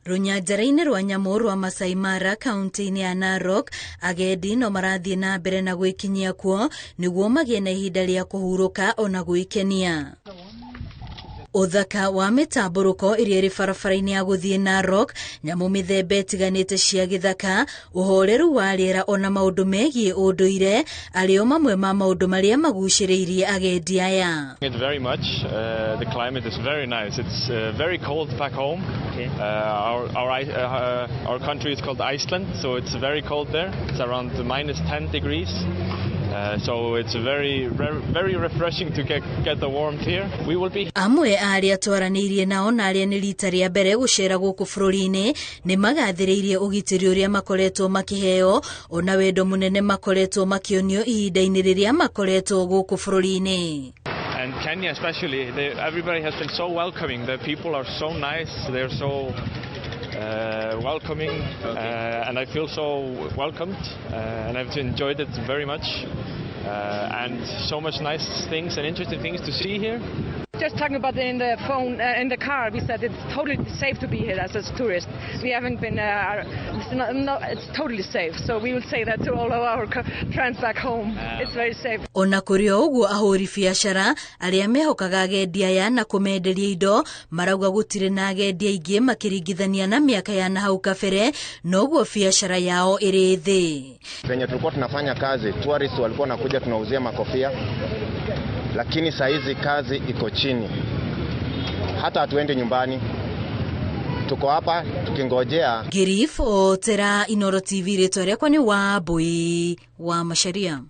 Rũnyanjara-inĩ rwa nyamũ rwa Maasai Mara kaunti-inĩ ya Narok, agendi no marathiĩ na mbere na gwĩkinyia kuo nĩguo magĩe na ihinda rĩa kũhurũka ona gwĩkenia. Ũthaka wa mĩtambũrũko ĩrĩa ĩrĩ barabara-inĩ ya gũthiĩ Narok, nyamũ mĩthemba ĩtiganĩte cia gĩthaka, ũhoreru wa rĩera ona maũndũ megiĩ ũndũire arĩ o mamwe ma maũndũ marĩa magucĩrĩirie agendi aya. Very much. The climate is very nice. It's very cold back home. Okay. Our country is called Iceland, so it's very cold there. It's around -10 degrees. So it's very refreshing to get the warmth here. We will be amwe arĩa twaranĩirie nao na arĩa nĩ rita rĩa mbere gũcera gũkũ bũrũri-inĩ nĩ magathĩrĩirie ũgitĩri ũrĩa makoretwo makĩheo ona wendo mũnene makoretwo makĩonio ihinda-inĩ rĩrĩa makoretwo gũkũ bũrũri-inĩ. And Kenya especially, everybody has been so welcoming. The people are so nice. They're so welcoming, and I feel so welcomed, and I've enjoyed it very much, and so much nice things and interesting things to see here. Just talking about in the phone, in the car, we said it's totally safe to be here as a tourist. We haven't been, it's totally safe. So we will say that to all of our friends back home. It's very safe. Ona kũrĩ o ũguo ahũũri biacara arĩa mehokaga agendi aya na kũmenderia indo marauga gũtirĩ na agendi aingĩ makĩringithania na mĩaka ya nahau kabere, noguo biacara yao ĩrĩ thĩ. Venye tulikuwa tunafanya kazi, tourists walikuwa wanakuja tunauzia makofia, lakini saa hizi kazi iko chini, hata hatuende nyumbani, tuko hapa tukingojea. Girifo Tera Inoro TV, rĩtwa rĩakwa nĩ Wambui wa Macharia.